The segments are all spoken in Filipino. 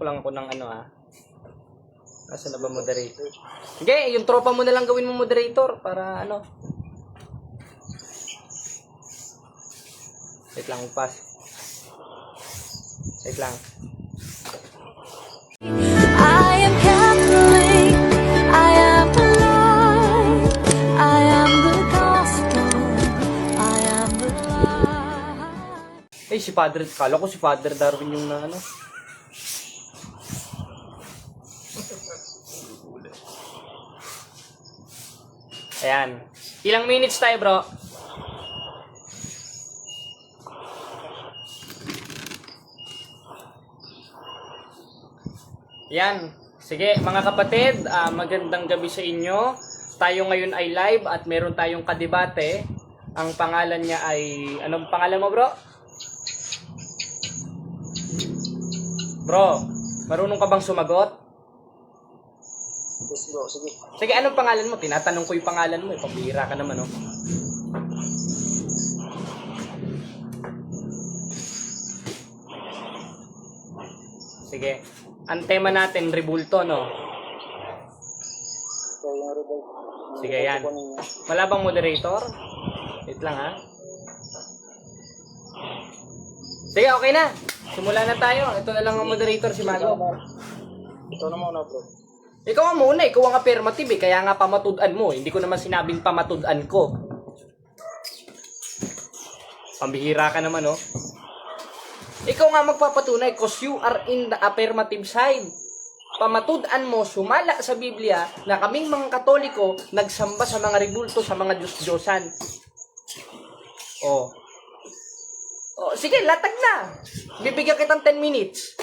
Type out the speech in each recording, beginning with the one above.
Pasok lang ako ng ano Nasaan na ba moderator? Sige, yung tropa mo na lang gawin mo moderator para ano. Wait lang, pass. Wait lang. I am Catholic, I am alive, I am the gospel, I am the light. Si Father, kala ko si Father Darwin yung na ano. Ayan. Ilang minutes tayo, bro? Yan. Sige, mga kapatid, magandang gabi sa inyo. Tayo ngayon ay live at meron tayong kadebate. Ang pangalan niya ay... Anong pangalan mo, bro? Bro, marunong ka bang sumagot? Yes, bro. Sige. Sige, anong pangalan mo? Tinatanong ko yung pangalan mo. Pambihira ka naman, oh. Sige. Ang tema natin, rebulto, no? So, yung rebel. Sige, yan. Wala bang moderator? Wait lang, ha? Sige, okay na. Simula na tayo. Ito na lang ang moderator, si Mago. Ito na muna, bro. Ikaw ang muna, ikaw ang affirmative, eh. Kaya nga pamatudan mo. Hindi ko naman sinabing pamatudan ko. Pambihira ka naman, oh. Ikaw nga magpapatunay because you are in the affirmative side. Pamatudan mo, sumala sa Biblia na kaming mga Katoliko nagsamba sa mga rebulto, sa mga Diyos-Diyosan. Oh. Oh, sige, latag na. Bibigyan kitang 10 minutes.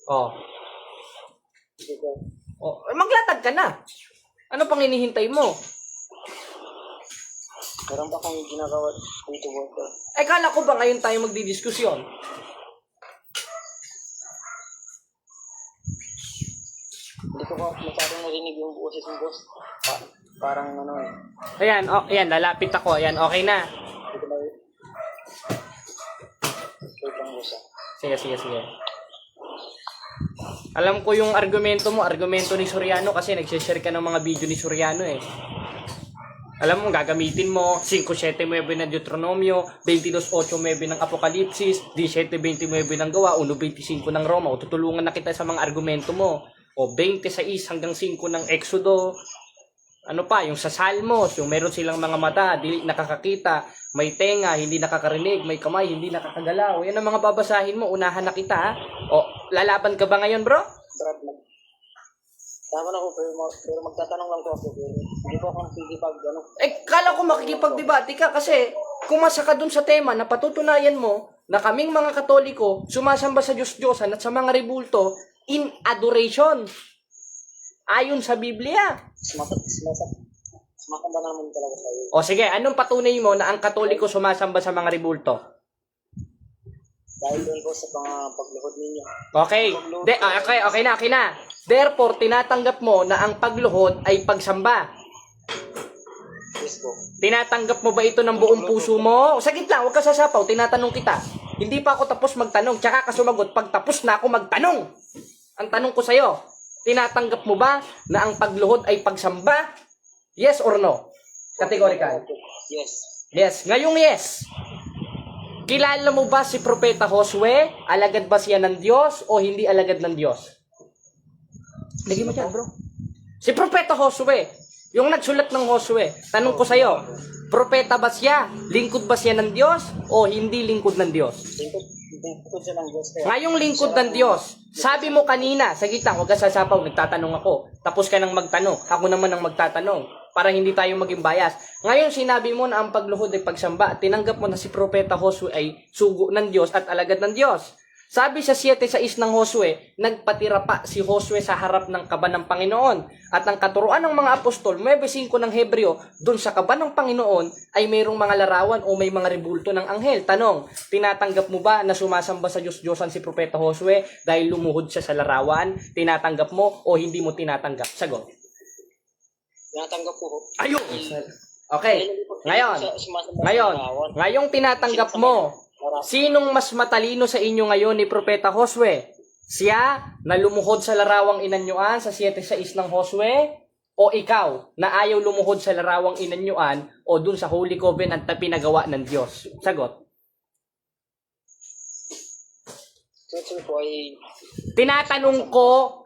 Oh. Sige, bro. Oh, maglatag ka na. Ano pang hinihintay mo? Meron pa akong ginagawa dito, bro. Kala ko ba ngayon tayo magdidiskusyon? Hindi ko pa masyadong narinig yung boses mo, boss. Parang ano eh. Ayan, ayan, lalapit ako. Ayan, okay na. Hindi ko na eh. Wait lang, boss. Sige. Alam ko yung argumento mo, argumento ni Soriano kasi nagsishare ka ng mga video ni Soriano eh. Alam mo, gagamitin mo 5:7:9 ng Deuteronomio, 22:8:9 ng Apokalipsis, 17:29 ng Gawa, 1:25 ng Roma. O tutulungan na kita sa mga argumento mo. O 26 hanggang 5 ng Exodo. Ano pa, yung sa Salmos, yung meron silang mga mata, dili nakakakita, may tenga, hindi nakakarinig, may kamay, hindi nakakagalaw. Yan ang mga babasahin mo, unahan na kita ha. O, lalaban ka ba ngayon, bro? Brad, tama na ako, pero magtatanong lang ko ako. Pero hindi ko ako nakikipag, ano. Kala ko makikipagdebate ka kasi kumasa ka dun sa tema na patutunayan mo na kaming mga Katoliko sumasamba sa Diyos-Diyosan at sa mga rebulto in adoration. Ayon sa Biblia. Sumakamba naman talaga tayo. O sige, anong patunay mo na ang Katoliko sumasamba sa mga rebulto? Dahil doon po sa mga pagluhod ninyo. Okay. Okay na. Therefore, tinatanggap mo na ang pagluhod ay pagsamba. Yes po. Tinatanggap mo ba ito ng buong puso mo? Saglit lang, huwag ka sasapaw. Tinatanong kita. Hindi pa ako tapos magtanong. Tsaka ka sumagot pag tapos na ako magtanong. Ang tanong ko sa'yo, tinatanggap mo ba na ang pagluhod ay pagsamba? Yes or no? Categorical. Yes. Yes. Ngayong yes. Kilala mo ba si Propeta Josue? Alagad ba siya ng Diyos o hindi alagad ng Diyos? Lagi mo dyan, bro. Si Propeta Josue, yung nagsulat ng Josue, tanong ko sa'yo, propeta ba siya? Lingkod ba siya ng Diyos o hindi lingkod ng Diyos? Lingkod siya ng Diyos. Ngayong lingkod ng Diyos, sabi mo kanina, saglit lang, huwag ka sasapaw, nagtatanong ako. Tapos ka nang magtanong, ako naman ang magtatanong. Para hindi tayo maging bias. Ngayon, sinabi mo na ang pagluhod ay pagsamba at tinanggap mo na si Propeta Josue ay sugo ng Diyos at alagad ng Diyos. Sabi sa 7:6 ng Josue, nagpatira pa si Josue sa harap ng kaba ng Panginoon. At ang katuruan ng mga apostol, 9:5 ng Hebreo, dun sa kaba ng Panginoon ay mayroong mga larawan o may mga rebulto ng anghel. Tanong, tinatanggap mo ba na sumasamba sa Diyos-Diyosan si Propeta Josue dahil lumuhod siya sa larawan? Tinatanggap mo o hindi mo tinatanggap? Sagot. Tinatanggap ko. Ayun! Okay. Ngayong tinatanggap mo Sinong mas matalino sa inyo ngayon ni Propeta Josue? Siya na lumuhod sa larawang inanyuan sa 7:6 ng Josue? O ikaw na ayaw lumuhod sa larawang inanyuan o dun sa Holy Covenant na pinagawa ng Diyos? Sagot. Sir po ay Tinatanong ko,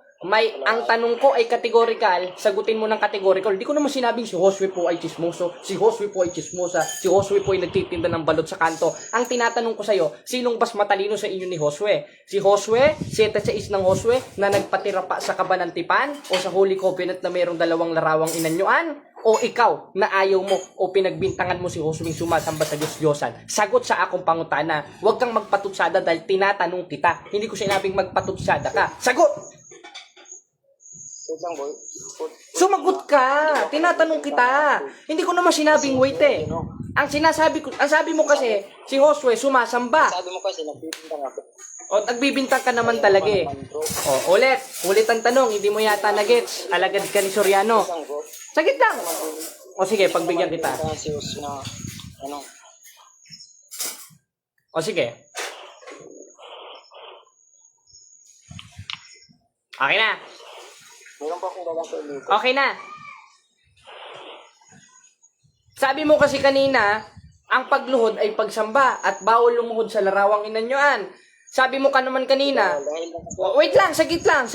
ang tanong ko ay categorical, sagutin mo ng categorical. Hindi ko naman sinabing si Josue po ay chismoso, si Josue po ay chismosa, si Josue po ay nagtitinda ng balot sa kanto. Ang tinatanong ko sa'yo, sinong mas matalino sa inyo ni Josue? Si Josue, 7:6 ng Josue, na nagpatira pa sa Kabanantipan o sa Holy Covenant na mayroong dalawang larawang inanyuan? O ikaw na ayaw mo o pinagbintangan mo si Josue sumasamba sa Diyos-Diyosan? Sagot sa akong pangutana. Huwag kang magpatutsada dahil tinatanong kita. Hindi ko sinabing magpatutsada ka. Sagot! wait lang, boy. Sumagot ka! Tinatanong kita. Hindi ko naman sinabing wait eh. Ang sabi mo kasi, si Josue sumasamba. Sabi mo kasi, nagpipintang ako. O, nagbibintang ka naman talaga eh. O, ulit ang tanong, hindi mo yata nagets. Alagad ka ni Soriano. Isang bro. Sagit lang. O sige, pagbigyan kita. Si Jose na, ano, O sige. Okay na. meron pa akong gawang sa dito. Okay na. Sabi mo kasi kanina, ang pagluhod ay pagsamba at bawal lumuhod sa larawang inanyuan. Sabi mo ka naman kanina, Dahil lang wait lang, sagit lang.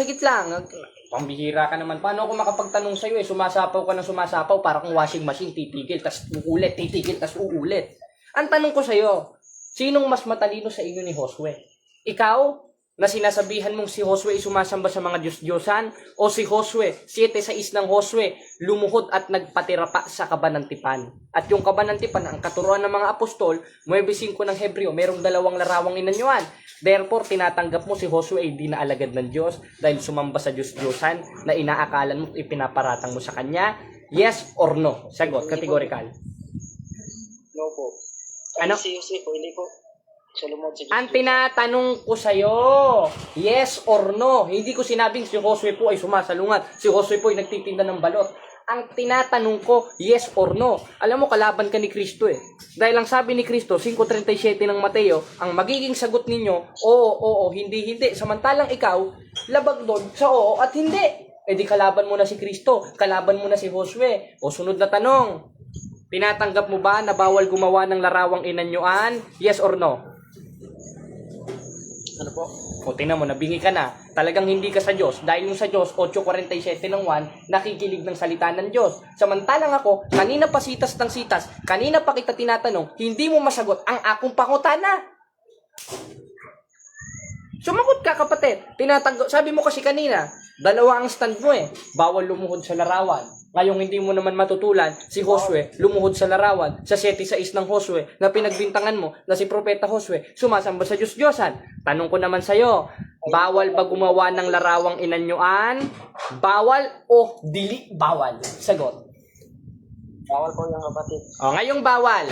Pambihira ka naman. Paano ako makapagtanong sa'yo eh? Sumasapaw ka ng sumasapaw para kung washing machine, titigil, tas uulit, titigil, tas uulit. Ang tanong ko sa'yo, sinong mas matalino sa inyo ni Josue? Ikaw, na sinasabihan mong si Josue ay sumasamba sa mga Diyos-Diyosan? O si Josue, 7:6 ng Josue, lumuhod at nagpatira pa sa Kabanantipan? At yung Kabanantipan, ang katuruan ng mga apostol, 9:5 ng Hebreo, merong dalawang larawang inanyuan. Therefore, tinatanggap mo si Josue ay di na alagad ng Diyos dahil sumamba sa Diyos-Diyosan na inaakalan mo at ipinaparatang mo sa Kanya? Yes or no? Sagot, categorical. no po. Ano? Si Jose po, hindi po. Siya lumod si Ang tinatanong ko sa'yo, yes or no? Hindi ko sinabing si Josue po ay sumasalungat, si Josue po ay nagtitinda ng balot. Ang tinatanong ko, yes or no? Alam mo, kalaban ka ni Kristo eh. Dahil ang sabi ni Kristo, 5:37 ng Mateo, ang magiging sagot ninyo, oo, hindi. Samantalang ikaw, labag doon sa oo at hindi. E di kalaban mo na si Kristo, kalaban mo na si Josue. O sunod na tanong, tinatanggap mo ba na bawal gumawa ng larawang inanyuan? Yes or no? Ano po? O tingnan mo, nabingi ka na. Talagang hindi ka sa Diyos. Dahil yung sa Diyos, 8:47 ng 1, nakikilig ng salita ng Diyos. Samantalang ako, kanina pa sitas ng sitas, kanina pa kita tinatanong, hindi mo masagot ang akong pangutana. Sumagot ka, kapatid. Sabi mo kasi kanina, dalawa ang stand mo eh. Bawal lumuhod sa larawan. Ngayong hindi mo naman matutulan, si Josue lumuhod sa larawan, sa 7:6 ng Josue na pinagbintangan mo na si Propeta Josue sumasamba sa Diyos-Diyosan. Tanong ko naman sa'yo, bawal ba gumawa ng larawang inanyuan? Bawal o dili bawal? Sagot. Bawal po yung kapatid. O, ngayong bawal.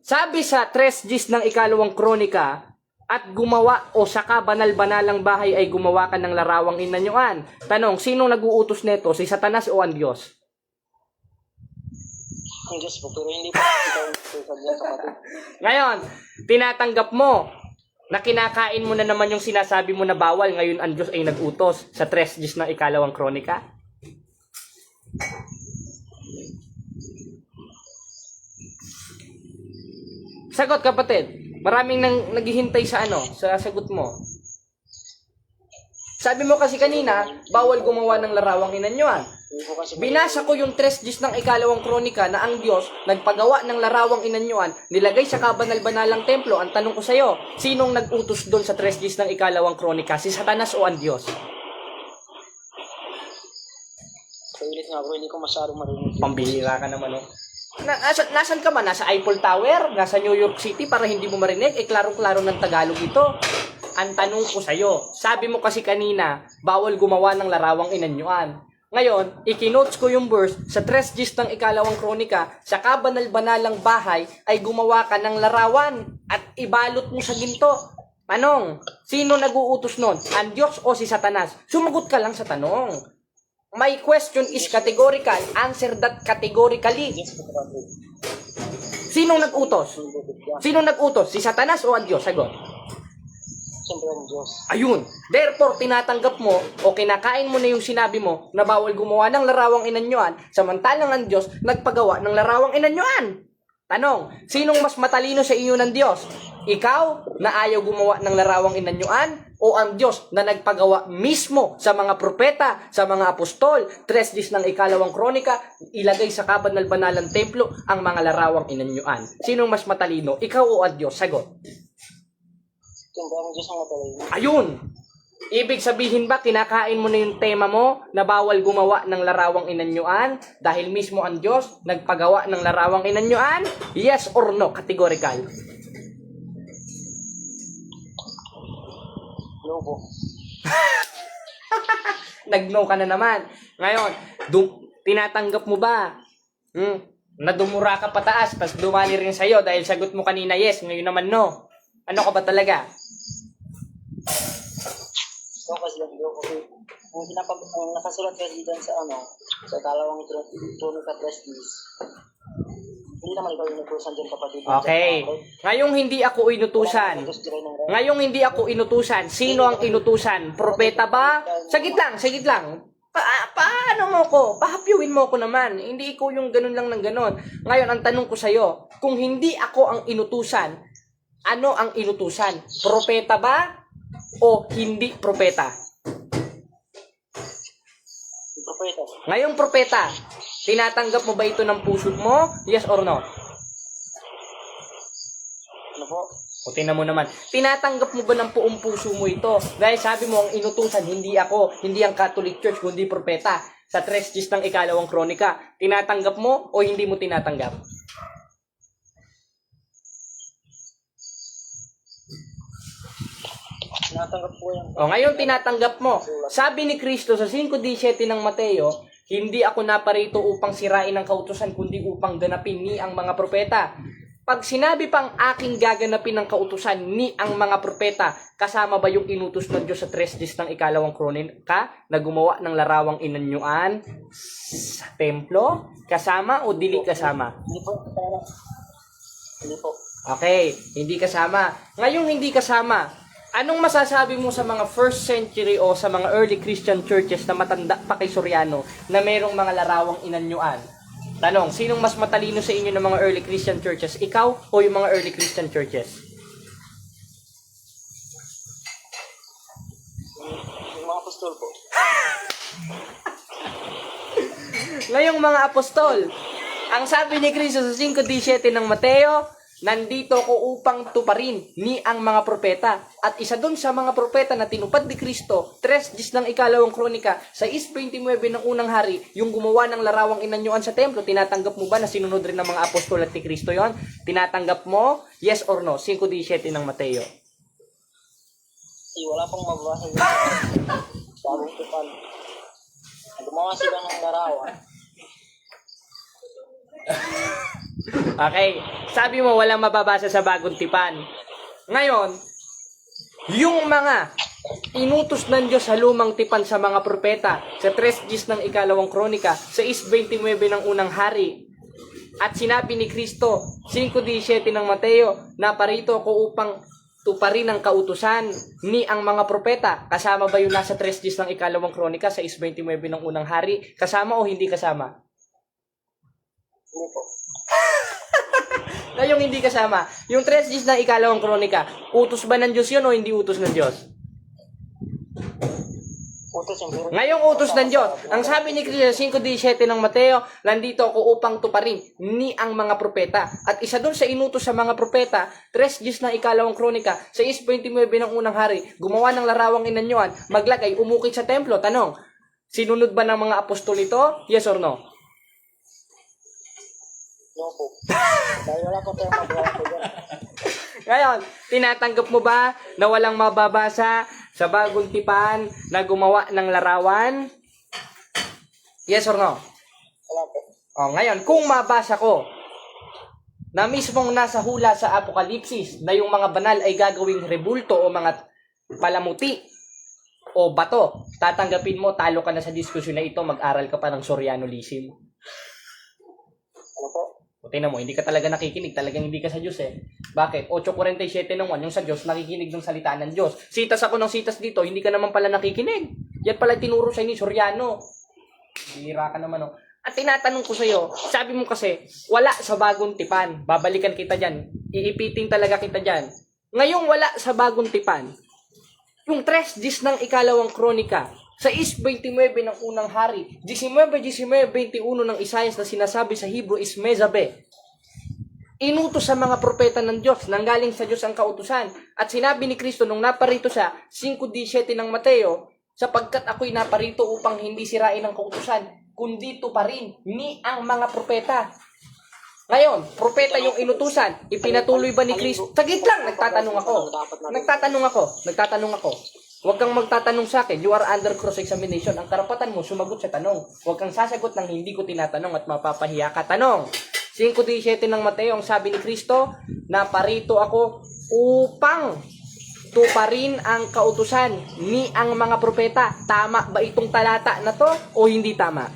Sabi sa 3:10 ng 2 Kronika, at gumawa o saka banal-banalang bahay ay gumawa ka ng larawang inanyuan. Tanong, sinong nag-uutos nito? Si Satanas o ang Diyos? Ang Diyos po, pero hindi po ikaw sabi ng kapatid. Ngayon, tinatanggap mo na kinakain mo na naman yung sinasabi mo na bawal, ngayon ang Diyos ay nag-utos sa 3:10 ng 2 Kronika? Sagot, kapatid. Maraming naghihintay sa sa sagot mo. Sabi mo kasi kanina, bawal gumawa ng larawang inanyuan. Hindi po kasi Binasa ko yung 3:10 ng 2 Kronika na ang Diyos nagpagawa ng larawang inanyuan, nilagay sa kabanal-banalang templo. Ang tanong ko sa'yo, sinong nag-utos doon sa 3:10 ng 2 Kronika? Si Satanas o ang Diyos? ulit nga bro, hindi ko masyadong marinig. Pambihira ka naman, oh. Nasaan ka ba? Nasa Eiffel Tower? Nasa New York City para hindi mo marinig? Eh, klaro-klaro ng Tagalog ito. Ang tanong ko sa'yo, sabi mo kasi kanina, bawal gumawa ng larawang inanyuan. Ngayon, ikinotes ko yung verse sa 3:10 ng 2 Kronika, sa kabanal-banalang bahay ay gumawa ka ng larawan at ibalot mo sa ginto. Tanong, sino nag-uutos nun? Ang Diyos o si Satanas? Sumagot ka lang sa tanong. My question is categorical. Answer that categorically. Yes po kapatid. Sinong nag-utos? Sinong nag-utos? Si Satanas o ang Diyos? Sagot. Siyempre ang Diyos. Ayun. Therefore, tinatanggap mo o kinakain mo na yung sinabi mo na bawal gumawa ng larawang inanyuan, samantalang ang Diyos nagpagawa ng larawang inanyuan. Tanong, sinong mas matalino sa inyo ng Diyos? Ikaw na ayaw gumawa ng larawang inanyuan o ang Diyos na nagpagawa mismo sa mga propeta, sa mga apostol, 3 days ng ikalawang kronika, ilagay sa kabanal-banalang templo ang mga larawang inanyuan? Sinong mas matalino? Ikaw o ang Diyos? Sagot. Siyempre ang Diyos ang matalino. Ayun! Ibig sabihin ba, kinakain mo na yung tema mo na bawal gumawa ng larawang inanyuan dahil mismo ang Diyos nagpagawa ng larawang inanyuan? Yes or no? Categorical. No po. Nag-no ka na naman. Ngayon, tinatanggap mo ba? Na dumura ka pataas, tapos dumali rin sa'yo dahil sagot mo kanina yes, ngayon naman no. Ano ka ba talaga? So, kasi lang doon, kasi ang nakasulat kasi dyan sa sa kalawang kronika 3 days. Hindi naman ikaw yung nagpusan dyan kapatid. Okay. Ngayong hindi ako inutusan. Ngayong hindi ako inutusan, sino ang inutusan? Propeta ba? Sagit lang. Paano mo ko? Pahapyuin mo ko naman. Hindi ikaw yung ganun lang ng ganun. Ngayon, ang tanong ko sa'yo, kung hindi ako ang inutusan, ano ang inutusan? Propeta ba? O hindi propeta? Propeta. Ngayong propeta, tinatanggap mo ba ito ng puso mo? Yes or no? Ano po? O tingnan mo naman, tinatanggap mo ba ng buong puso mo ito? Dahil sabi mo, ang inutusan, hindi ako, hindi ang Catholic Church, kundi propeta. Sa 3 days ng ikalawang kronika, tinatanggap mo o hindi mo tinatanggap? Tinatanggap po yan. O ngayon, tinatanggap mo. Sabi ni Kristo sa 5:17 ng Mateo, hindi ako naparito upang sirain ang kautusan, kundi upang ganapin ni ang mga propeta. Pag sinabi pang aking gaganapin ng kautusan ni ang mga propeta, kasama ba yung inutos ng Diyos sa 3 days ng ikalawang kronika na gumawa ng larawang inanyuan sa templo? Kasama o dili kasama? Hindi po. Hindi po. Okay, hindi kasama. Ngayong hindi kasama, anong masasabi mo sa mga 1st century o sa mga early Christian churches na matanda pa kay Soriano na merong mga larawang inanyuan? Tanong, sinong mas matalino sa inyo ng mga early Christian churches? Ikaw o yung mga early Christian churches? Yung mga apostol po. Ngayong mga apostol, ang sabi ni Kristo sa 5:17 ng Mateo, nandito ko upang tuparin ni ang mga propeta. At isa dun sa mga propeta na tinupad ni Kristo, 3 days ng ikalawang kronika, sa 6:29 ng unang hari, yung gumawa ng larawang inanyuan sa templo, tinatanggap mo ba na sinunod rin ng mga apostol at ni Kristo yon? Tinatanggap mo? Yes or no? 5:17 ng Mateo. Wala pong mababasa dito. Bagong tupan. Gumawa sila ng larawan. Okay, sabi mo walang mababasa sa bagong tipan. Ngayon, yung mga inutos ng Diyos sa lumang tipan sa mga propeta, sa 3 days ng ikalawang kronika, sa 6:29 ng unang hari, at sinabi ni Kristo, 5:17 ng Mateo, na parito ako upang tuparin ang kautusan ni ang mga propeta. Kasama ba yung nasa 3 days ng ikalawang kronika, sa 6:29 ng unang hari? Kasama o hindi kasama? Hindi po. Na yung hindi kasama, yung 3 days ng ikalawang kronika, utos ba ng Diyos yun o hindi utos ng Diyos? Utos yung puro. Ngayong utos ng Diyos, ang sabi ni Kristo 5:17 ng Mateo, nandito ako upang tuparin ni ang mga propeta. At isa doon sa inutos sa mga propeta, 3 days ng ikalawang kronika, sa 6:29 ng unang hari, gumawa ng larawang inanyuan, maglagay, umukit sa templo. Tanong, sinunod ba ng mga apostol ito? Yes or no? No po. Dahil wala po tayong mababasa dyan. Ngayon, tinatanggap mo ba na walang mababasa sa bagong tipan na gumawa ng larawan? Yes or no? Wala po. O, ngayon, kung mabasa ko na mismong nasa hula sa Apokalipsis na yung mga banal ay gagawing rebulto o mga palamuti o bato, tatanggapin mo, talo ka na sa diskusyon na ito, mag-aral ka pa ng Sorianolism. Ano po? O, tingnan mo, hindi ka talaga nakikinig, talagang hindi ka sa Diyos eh. Bakit? 8:47 ng 1, yung sa Diyos, nakikinig ng salita ng Diyos. Sitas ako ng sitas dito, hindi ka naman pala nakikinig. Yan pala tinuro sa ni Soriano. Bihira ka naman, oh. At tinatanong ko sa'yo, sabi mo kasi, wala sa bagong tipan. Babalikan kita dyan. Iipiting talaga kita dyan. Ngayong wala sa bagong tipan, yung 3 ng ikalawang kronika, sa 6:29 ng unang hari, 19:21 ng Isaias na sinasabi sa Hebrew is Mezabe. Inutos sa mga propeta ng Diyos, nanggaling sa Diyos ang kautusan. At sinabi ni Kristo nung naparito siya, 5:17 ng Mateo, sapagkat ako'y naparito upang hindi sirain ang kautusan, kundi tuparin ni ang mga propeta. Ngayon, propeta yung inutusan, ipinatuloy ba ni Kristo? Saglit lang, nagtatanong ako. Huwag kang magtatanong sa akin. You are under cross-examination. Ang karapatan mo, sumagot sa tanong. Huwag kang sasagot ng hindi ko tinatanong at mapapahiya ka. Tanong. 5:17 ng Mateo, ang sabi ni Kristo, naparito ako upang tuparin ang kautusan ni ang mga propeta. Tama ba itong talata na to o hindi tama?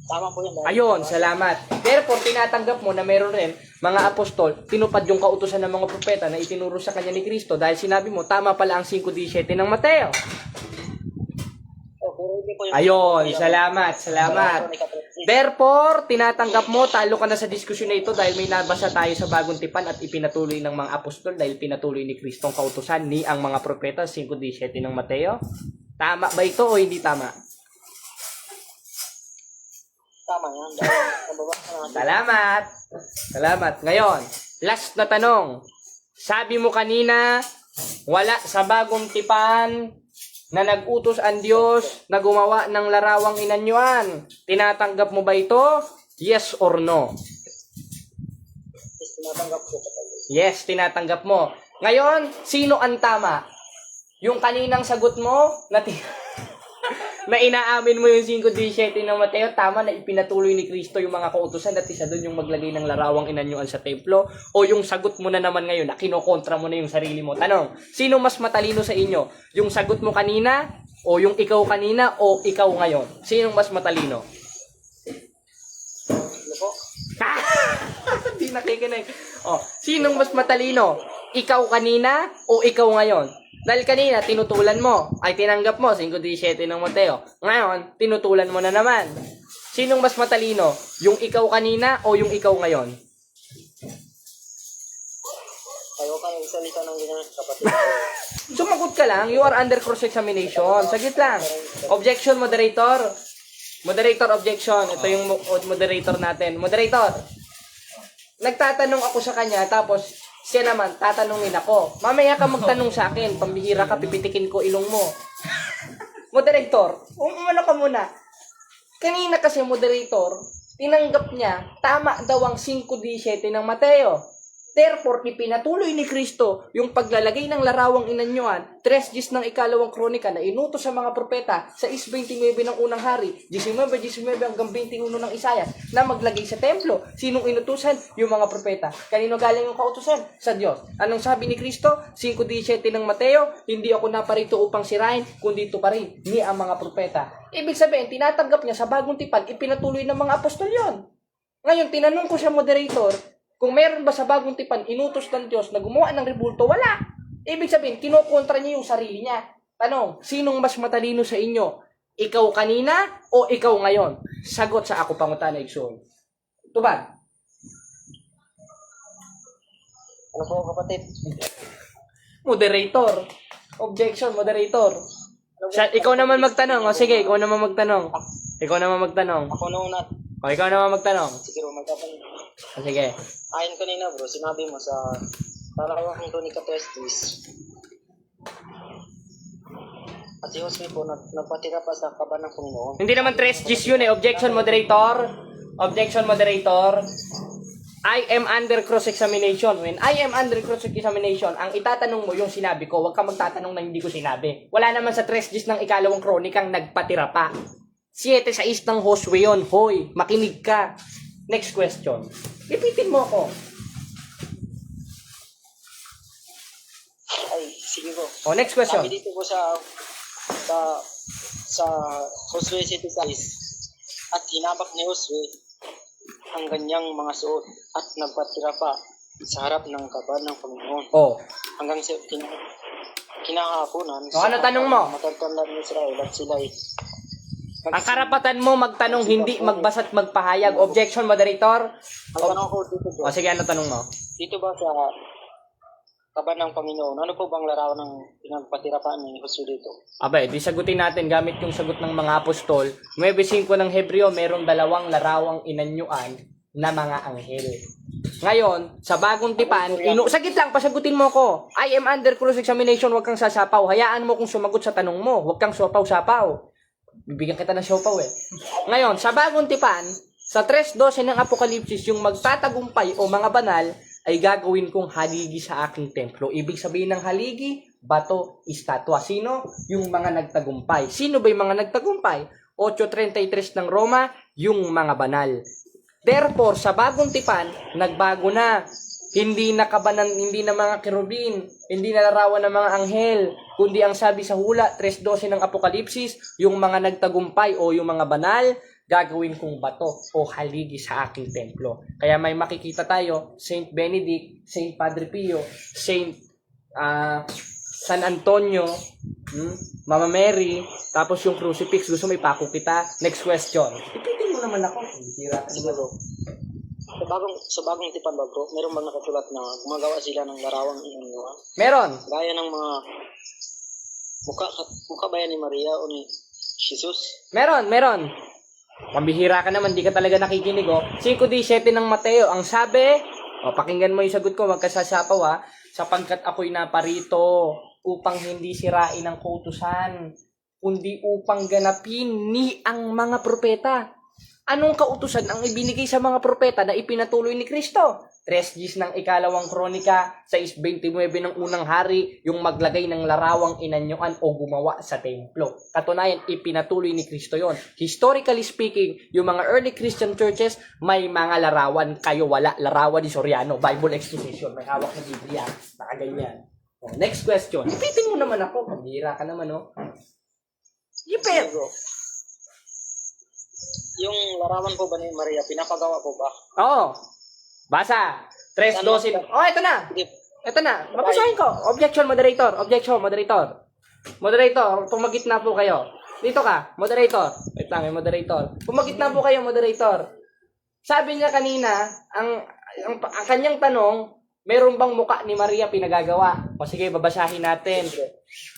Tama po yun. Ayun, salamat. Therefore, tinatanggap mo na meron rin mga apostol, tinupad yung kautusan ng mga propeta na itinuro sa kanya ni Kristo dahil sinabi mo, tama pala ang 5:17 ng Mateo. Ayun, salamat. Therefore, tinatanggap mo, talo ka na sa diskusyon na ito dahil may nabasa tayo sa bagong tipan at ipinatuloy ng mga apostol dahil pinatuloy ni Kristo ang kautusan ni ang mga propeta, 5:17 ng Mateo. Tama ba ito o hindi tama? Tama yan. Salamat. Ngayon, last na tanong. Sabi mo kanina, wala sa bagong tipan na nag-utos ang Diyos na gumawa ng larawang inanyuan. Tinatanggap mo ba ito? Yes or no? Tinatanggap ko. Yes, tinatanggap mo. Ngayon, sino ang tama? Yung kaninang sagot mo na inaamin mo yung 5:17 ng Mateo, tama na ipinatuloy ni Kristo yung mga kautusan at isa doon yung maglagay ng larawang inanyuan sa templo, o yung sagot mo na naman ngayon na kinokontra mo na yung sarili mo. Tanong, sino mas matalino sa inyo? Yung sagot mo kanina o yung ikaw kanina o ikaw ngayon? Sino mas matalino? Ano po? Hindi nakikinig. Sinong mas matalino? Ikaw kanina o ikaw ngayon? Dahil kanina, tinutulan mo. Ay, tinanggap mo, 5:17 ng Mateo. Ngayon, tinutulan mo na naman. Sinong mas matalino? Yung ikaw kanina o yung ikaw ngayon? Ayaw kayo salita ng ganyan, kapatid. Sumagot ka lang. You are under cross-examination. Saglit lang. Objection, moderator. Moderator, objection. Ito yung moderator natin. Moderator, nagtatanong ako sa kanya, tapos siya naman, tatanungin ako. Mamaya ka magtanong sa akin. Pambihira ka, pipitikin ko ilong mo. Moderator, umano ka muna. Kanina kasi moderator, tinanggap niya, tama daw ang 5:17 ng Mateo. Therefore, ipinatuloy ni Kristo yung paglalagay ng larawang inanyuan, 3 ng ikalawang kronika na inutos sa mga propeta sa 6:29 ng unang hari, 19:19 hanggang 21 ng Isaias na maglagay sa templo. Sinong inutusan? Yung mga propeta. Kanino galing yung kautusan? Sa Diyos. Anong sabi ni Kristo? 5:17 ng Mateo, hindi ako naparito upang sirain, kundi tuparin ni ang mga propeta. Ibig sabihin, tinatanggap niya sa bagong tipan, ipinatuloy ng mga apostol yon. Ngayon, tinanong ko siya, moderator, kung meron ba sa bagong tipan inutos ng Diyos na gumawa ng rebulto, wala. Ibig sabihin, kinokontra niya yung sarili niya. Tanong, sinong mas matalino sa inyo? Ikaw kanina o ikaw ngayon? Sagot sa ako pangutan na igsoon. Tubad. Ano po, kapatid? Moderator. Objection, moderator. Ikaw naman magtanong. O sige, ikaw naman magtanong. Ako noon Ikaw naman magtanong. Sige, magtatanong. O sige. Ayon kanina bro, sinabi mo sa Talawang Kronika 3:10. At si Jose po nagpatira pa sa kaban ng Panginoon. Hindi naman 3 Gs yun eh. Objection, moderator. I am under cross-examination. When I am under cross-examination, ang itatanong mo yung sinabi ko, huwag ka magtatanong na hindi ko sinabi. Wala naman sa 3 Gs ng ikalawang kronikang nagpatira pa. 7:6 ng Josue yun. Hoy, makinig ka. Next question. Ipitin mo ako. Ay, sige po. Next question. Sabi dito po sa Josue 7:6. At hinabak ni Josue ang ganyang mga suot at nagpatira pa sa harap ng kaban ng Panginoon. Oh. Hanggang sa kinakahaponan O, ano tanong mo? matatanda ng Israel at sila ay Ang karapatan mo magtanong, hindi magbasa't magpahayag. Objection, moderator? Ang tanong ko dito O, sige, ano tanong mo? dito ba sa kaban ng Panginoon, ano po bang larawan ng pinagpatira pa ni Jose dito? Abay, di sagutin natin gamit yung sagot ng mga apostol. 9:5 ng Hebreo, merong dalawang larawang inanyuan na mga anghel. Ngayon, sa bagong tipan, sagit lang, pasagutin mo ko. I am under cross-examination, huwag kang sasapaw. Hayaan mo kung sumagot sa tanong mo, huwag kang sapaw-sapaw. Bibigyan kita ng sapaw eh. Ngayon, sa bagong tipan, sa 3:12 ng Apokalipsis, yung magtatagumpay o mga banal, ay gagawin kong haligi sa aking templo. Ibig sabihin ng haligi, bato, estatwa. Sino? Yung mga nagtagumpay. Sino ba yung mga nagtagumpay? 8:33 ng Roma, yung mga banal. Therefore, sa bagong tipan, nagbago na. Hindi na kabanan, hindi na mga kerubin, hindi na larawan ng mga anghel, kundi ang sabi sa hula, 3:12 ng Apokalipsis, yung mga nagtagumpay o yung mga banal, gagawin kong bato o haligi sa aking templo. Kaya may makikita tayo, Saint Benedict, Saint Padre Pio, Saint San Antonio, Mama Mary, tapos yung crucifix, gusto mo ipako kita? Next question. Ipitin mo naman ako. Hira ka naman. Sa bagong tipan ba bro, meron bang nakatulat na gumagawa sila ng larawang inanyuan? Meron. Gaya ng mga mukha ba yan ni Maria o ni Jesus? Meron. Pambihira ka naman, di ka talaga nakikinig, oh. 5:17 ng Mateo, ang sabi, pakinggan mo yung sagot ko, magkasasapaw, ha, sapagkat ako'y naparito upang hindi sirain ang kautusan, kundi upang ganapin ni ang mga propeta. Anong kautusan ang ibinigay sa mga propeta na ipinatuloy ni Kristo? 3:10 ng ikalawang kronika, 6:29 ng unang hari, yung maglagay ng larawang inanyuan o gumawa sa templo. Katunayan, ipinatuloy ni Kristo yon. Historically speaking, yung mga early Christian churches, may mga larawan. Kayo wala. Larawan ni Soriano, Bible exposition, may hawak na Biblia. Nakaganyan. Next question. Ipitin mo naman ako. Pambira ka naman, no? Ipit! Bro, yung larawan po ba ni Maria, pinapagawa po ba? Oo. Basa. 3:12. Oh, ito na. Hindi. Ito na. Babasahin ko. Objection, moderator. Objection, moderator. Moderator, pumagit na po kayo. Dito ka, moderator. Wait lang, may moderator. Pumagit na po kayo, moderator. Sabi niya kanina, ang kanyang tanong, meron bang muka ni Maria pinagagawa? O sige, babasahin natin.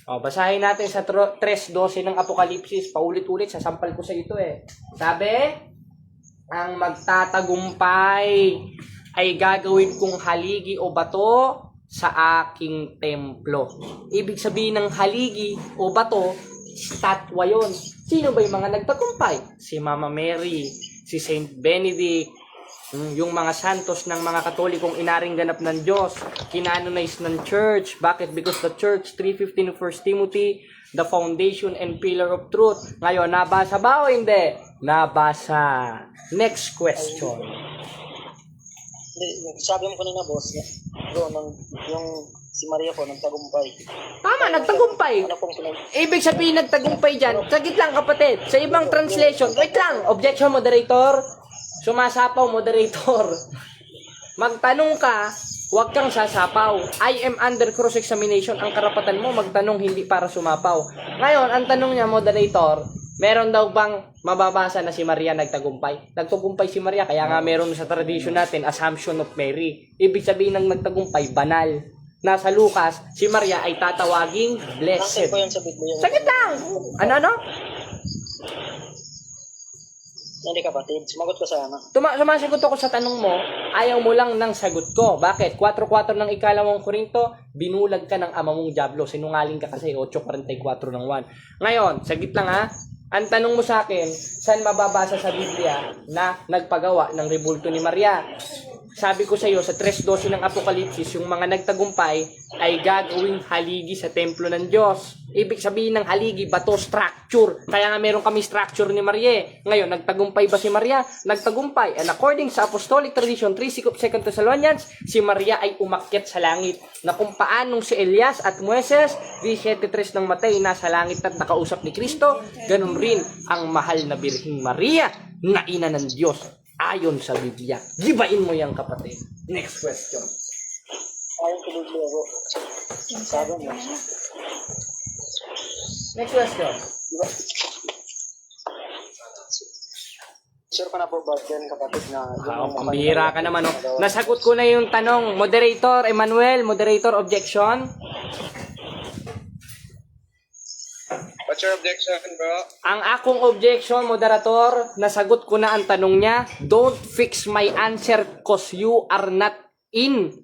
O, basahin natin sa 3:12 ng Apokalipsis. Paulit-ulit, sasampal ko sa ito eh. Sabi, ang magtatagumpay ay gagawin kong haligi o bato sa aking templo. Ibig sabihin ng haligi o bato, statwa yon. Sino ba yung mga nagtagumpay? Si Mama Mary, si Saint Benedict, yung mga santos ng mga Katolikong inaring ganap ng Diyos, kinanonize ng church. Bakit? Because the church, 3:15 of 1 Timothy, the foundation and pillar of truth. Ngayon, nabasa ba o hindi? Nabasa. Next question. Sabi mo kanina, boss, bro, yung si Maria po, nagtagumpay. Tama, nagtagumpay. Ano pong Ibig sabihin nagtagumpay dyan. Sagit lang, kapatid. Sa ibang translation, wait lang. Objection, moderator. Sumasapaw, moderator. Magtanong ka, huwag kang sasapaw. I am under cross-examination. Ang karapatan mo, magtanong hindi para sumapaw. Ngayon, ang tanong niya, moderator, meron daw bang mababasa na si Maria nagtagumpay? Nagtagumpay si Maria, kaya nga meron sa tradition natin, Assumption of Mary. Ibig sabihin ng nagtagumpay, banal. Nasa Lucas, si Maria ay tatawaging blessed. Nasaan po yung sa Biblia? Sagit lang! Ano? Hindi kapatid, sumagot ko sa ano. Sumasagot ako sa tanong mo, ayaw mo lang ng sagot ko. Bakit? 4:4 ng ikalawang Korinto, binulag ka ng ama mong diablo. Sinungaling ka kasi 8:44 ng 1. Ngayon, sagit lang ha. Ang tanong mo sa akin, saan mababasa sa Biblia na nagpagawa ng rebulto ni Maria? Sabi ko sa iyo, sa 3:12 ng Apokalipsis, yung mga nagtagumpay ay gagawing haligi sa templo ng Diyos. Ibig sabihin ng haligi, bato, structure. Kaya nga meron kami structure ni Maria. Ngayon, nagtagumpay ba si Maria? Nagtagumpay. And according sa Apostolic Tradition 3:2 Thessalonians, si Maria ay umakyat sa langit. Na kung paanong si Elias at Moises, 3:7 ng Matay, nasa langit at nakausap ni Kristo, ganun rin ang mahal na Birheng Maria na ina ng Diyos. ayon sa Biblia. Gibain mo yan, kapatid. Next question. Ayon sa Biblia po. Sabi niya. Next question. Diba? Sure ka na po ba yan, kapatid, na... Pambihira ka naman, oh. Nasagot ko na yung tanong. Moderator Emmanuel, moderator objection. What's your objection, bro? Ang akong objection, moderator, nasagot ko na ang tanong niya. Don't fix my answer cause you are not in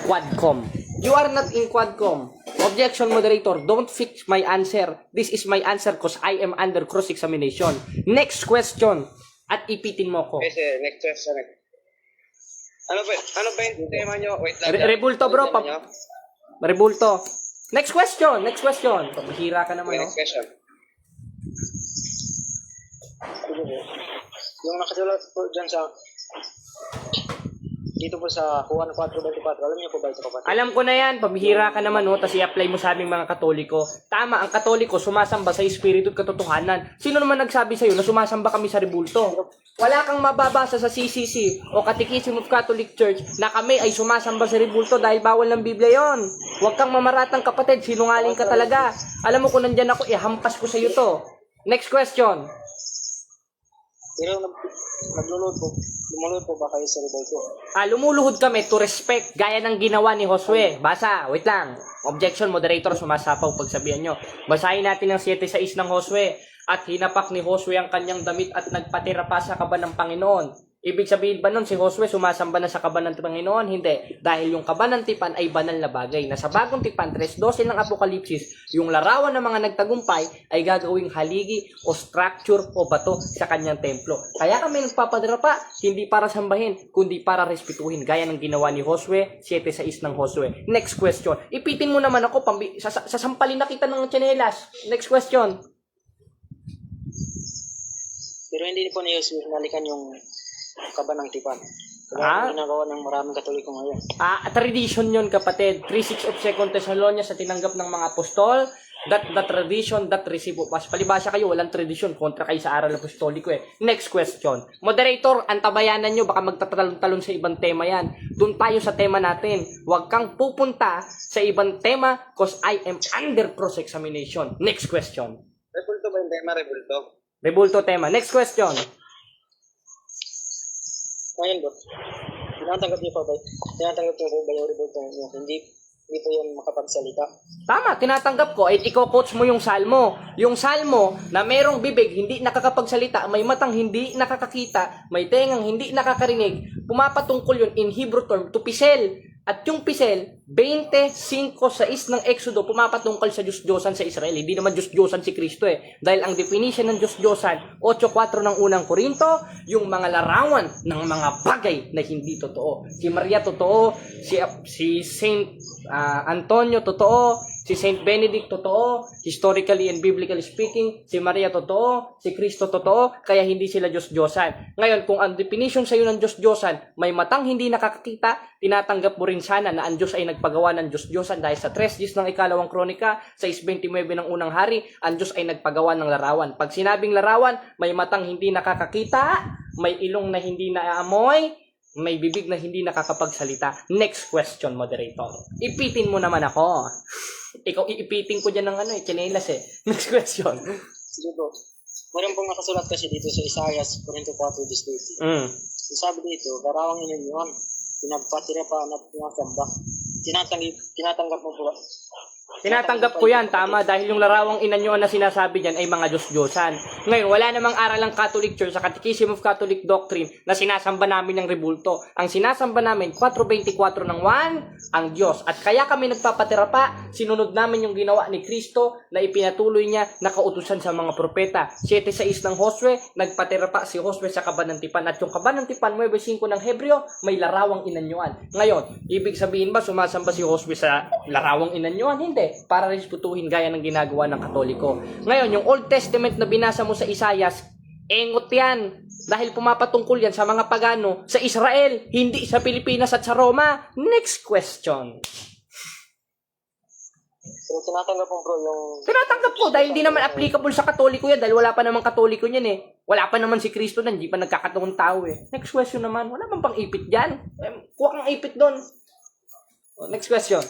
Quadcom. You are not in Quadcom. Objection, moderator. Don't fix my answer. This is my answer cause I am under cross-examination. Next question. At ipitin mo ko. Kasi, next question. Ano ba yung tema nyo? Wait lang. Rebulto, bro. Ano tema nyo? Rebulto. Next question. Next question. Pabihira ka naman, Okay, no? next question. Yung nakasulat po dyan sa... Dito po sa Juan 4:24. Alam niyo po ba ito, kapatid? Alam ko na yan, pabihira ka naman, no? Tapos i-apply mo sa aming mga Katoliko. Tama, ang Katoliko sumasamba sa Espiritu at katotohanan. Sino naman nagsabi sa'yo na sumasamba kami sa rebulto? Wala kang mababasa sa CCC o Catechism of Catholic Church na kami ay sumasamba sa rebulto dahil bawal ng Biblia yon. Huwag kang mamaratang, kapatid, sinungaling ka talaga. Alam mo kung nandyan ako, ihampas ko sa'yo to. Next question. Pero lumulod po ba kayo sa rebulto? Lumuluhod kami to respect gaya ng ginawa ni Josue. Basa, wait lang. Objection, moderator, sumasapaw pagsabihan nyo. Basahin natin ang 7:6 ng Josue. At hinapak ni Josue ang kanyang damit at nagpatira pa sa kaban ng Panginoon. Ibig sabihin ba nun si Josue sumasamba na sa kaban ng Panginoon? Hindi. Dahil yung kaban ng tipan ay banal na bagay. Na sa bagong tipan, 3:12 ng Apokalipsis, yung larawan ng mga nagtagumpay ay gagawing haligi o structure o bato sa kanyang templo. Kaya kami nagpapadara pa, hindi para sambahin, kundi para respetuhin. Gaya ng ginawa ni Josue, 7:6 ng Josue. Next question. Ipitin mo naman ako, sasampalin na kita ng tsinelas. Next question. Pero hindi po niyo sinalikan yung kaban ng tipan. Ah? Ginagawa ng maraming Katoliko ngayon. Tradition yun, kapatid. 3:6 of 2 Thessalonians sa tinanggap ng mga apostol. That tradition, that receive of us. Palibasa kayo, walang tradition. Kontra kayo sa aral apostoliko eh. Next question. Moderator, antabayanan nyo. Baka magtatalon-talon sa ibang tema yan. Doon tayo sa tema natin. Huwag kang pupunta sa ibang tema cause I am under cross-examination. Next question. Rebulto ba yung tema? Rebulto? Rebulto tema. Next question. Ngayon bro, tinatanggap niyo po ba yung rebulto niyo? Hindi po yan makapagsalita. Tama, tinatanggap ko. At iko-coach mo yung salmo. Yung salmo na merong bibig, hindi nakakapagsalita, may matang hindi nakakakita, may tengang hindi nakakarinig, pumapatungkol yun in Hebrew term to pisel. At yung pisel, 25:6 ng Exodo, pumapatungkol sa Diyos-Diyosan sa Israel. Hindi naman Diyos-Diyosan si Kristo eh. Dahil ang definition ng Diyos-Diyosan, 8:4 ng unang Korinto, yung mga larawan ng mga bagay na hindi totoo. Si Maria totoo, si Saint Antonio totoo, si Saint Benedict totoo, historically and biblically speaking, si Maria totoo, si Kristo totoo, kaya hindi sila Diyos-Diyosan. Ngayon, kung ang definition sa iyo ng Diyos-Diyosan, may matang hindi nakakakita, tinatanggap mo rin sana na ang Diyos ay nagpagawa ng Diyos-Diyosan dahil sa 3:10 ng ikalawang kronika, sa 6:29 ng unang hari, ang Diyos ay nagpagawa ng larawan. Pag sinabing larawan, may matang hindi nakakakita, may ilong na hindi naaamoy, may bibig na hindi nakakapagsalita. Next question, moderator. Ipitin mo naman ako. Ikaw, iipitin ko dyan ng tsinelas eh. Next question. Sige po. Meron pong nakasulat kasi dito sa Isaiah 44:20. Sabi dito, larawang ininyon, pinagpatira pa na pinasamba. Tinatanggap mo po ba? Tinatanggap ko yan, tama, dahil yung larawang inanyo na sinasabi dyan ay mga Diyos-Diyosan. Ngayon, wala namang aral ng Catholic Church sa Catechism of Catholic Doctrine na sinasamba namin ng rebulto. Ang sinasamba namin, 4:24 ng 1, ang Diyos. At kaya kami nagpapatira pa, sinunod namin yung ginawa ni Kristo na ipinatuloy niya na kautusan sa mga propeta. 7:6 ng Josue, nagpatira pa si Josue sa kaban ng tipan. At yung kaban ng tipan, 9:5 ng Hebreo, may larawang inanyuan. Ngayon, ibig sabihin ba sumasamba si Josue sa larawang inanyuan? Hindi. Para respetuhin gaya ng ginagawa ng Katoliko. Ngayon, yung Old Testament na binasa mo sa Isaias, engot yan. Dahil pumapatungkol yan sa mga pagano sa Israel, hindi sa Pilipinas at sa Roma. Next question. Pero tinatanggap mo bro yung... Tinatanggap ko dahil hindi naman applicable sa Katoliko yan dahil wala pa namang Katoliko yan eh. Wala pa naman si Kristo na, hindi pa nagkakataong tao eh. Next question naman, wala bang pang ipit dyan? Kuha kang ipit doon. Next question.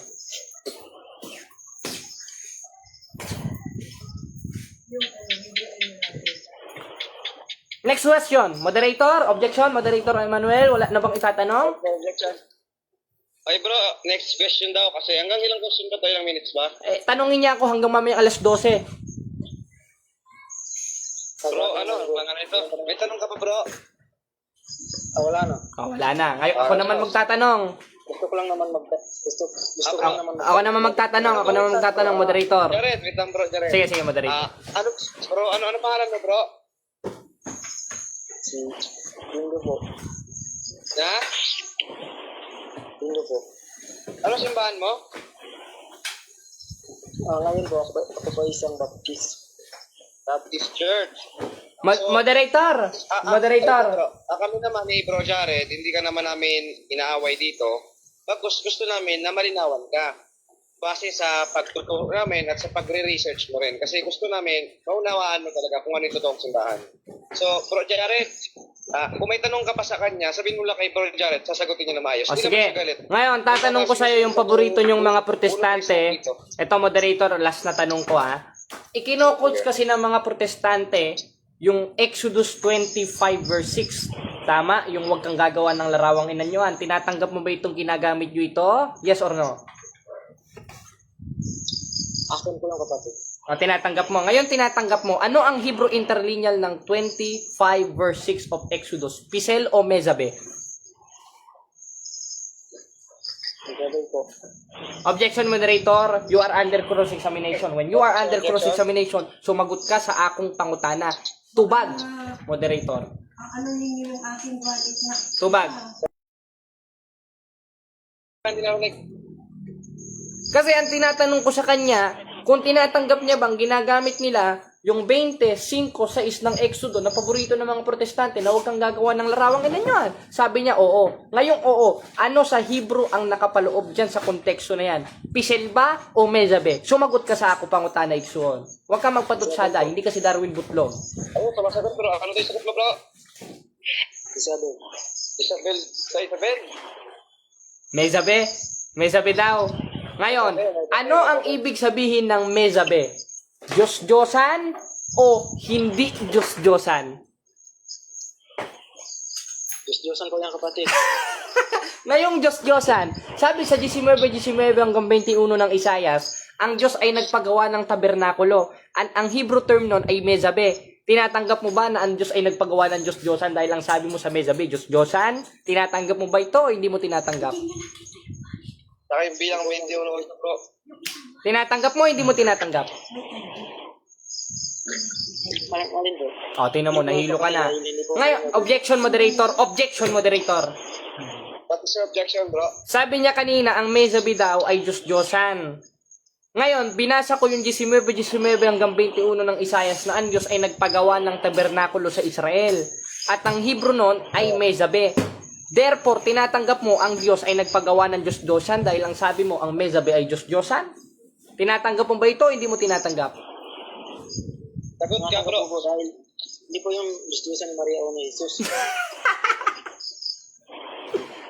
Next question. Moderator, objection, Moderator Emmanuel, wala na bang itatanong? Ay bro, next question daw kasi hanggang ilang question ba tayo, ilang minutes ba? Tanungin niya ako hanggang mamaya alas 12. Bro, ano ito? May tanong ka pa bro? Wala na. Wala na. Ngayon ako naman magtatanong. Gusto ko lang naman gusto ko lang naman Ako naman magtatanong, Moderator. Jared, wait lang bro, Jared. Sige, Moderator. Ano pangalan mo bro? si Bingo po. Ha? Bingo po. Ano simbahan mo? Ngayon po, ako po isang Baptist. Baptist Church. Moderator. Bro, kami naman ni Bro Jared, hindi ka naman namin inaaway dito. Gusto namin na malinawan ka. Base sa pagtuturo namin at sa pagre-research mo rin. Kasi gusto namin, maunawaan mo talaga kung ano yung totoong simbahan. So, Bro Jared, kung may tanong ka pa sa kanya, sabihin mo lang kay Bro Jared, sasagutin niya na maayos. Hindi Sige. naman siya galit. Ngayon, tatanong ko sa'yo yung paborito nyong mga protestante. Ito, Moderator, last na tanong ko Ikino-quotes kasi ng mga protestante yung Exodus 25 verse 6. Tama? Yung huwag kang gagawa ng larawang inanyuan. Tinatanggap mo ba itong ginagamit nyo ito? Yes or no? Akin ko lang kapatid. Tinatanggap mo. Ngayon, tinatanggap mo. Ano ang Hebrew interlineal ng 25 verse 6 of Exodus? Pisel o Mezabe? Gagawin po. Objection, Moderator. You are under cross-examination. When you are under cross-examination, sumagot ka sa akong pangutana. Tubag, Moderator. Ano ninyo yung aking wallet na? Tubag. Hindi na ako Kasi ang tinatanong ko sa kanya, kung tinatanggap niya bang ginagamit nila yung 25 sa ng Exodo na paborito ng mga protestante na huwag kang gagawa ng larawang inanyuan. Sabi niya, oo. Ngayong oo, ano sa Hebrew ang nakapaloob dyan sa konteksto na yan? Pisel ba o Mezabe? Sumagot ka sa ako pangutana, Iksuon. Huwag kang magpatutsada, hindi kasi Darwin Butlong. Sumasagot bro. Ano tayo sagot mo bro? Isabel. Isabel. Mezabe? Mezabe daw. Ngayon, ano ang ibig sabihin ng Mezabe? Diyos-Diyosan o hindi Diyos-Diyosan? Diyos-Diyosan ko yan kapatid. Ngayong Diyos-Diyosan, sabi sa 19:19 hanggang 21 ng Isayas, ang Diyos ay nagpagawa ng tabernakulo. Ang Hebrew term nun ay Mezabe. Tinatanggap mo ba na ang Diyos ay nagpagawa ng Diyos-Diyosan dahil lang sabi mo sa Mezabe, Diyos-Diyosan? Tinatanggap mo ba ito o hindi mo tinatanggap? Saka yung bilang 21 bro. Tinatanggap mo o hindi mo tinatanggap? Alin po? Tingnan mo, nahilo ka na. Ngayon, objection, Moderator. Objection, Moderator. What is your objection bro? Sabi niya kanina, ang Mezabe daw ay Diyos-Diyosan. Ngayon, binasa ko yung 19:19 hanggang 21 ng Isayas na ang Diyos ay nagpagawa ng tabernakulo sa Israel. At ang Hebrew nun ay Mezabe. Therefore, tinatanggap mo ang Diyos ay nagpagawa ng Diyos-Diyosan dahil ang sabi mo ang Mezabe ay Diyos-Diyosan? Tinatanggap mo ba ito o hindi mo tinatanggap? Sagot ka bro. Po, dahil hindi po yung Diyos-Diyosan ni Maria o ni Jesus.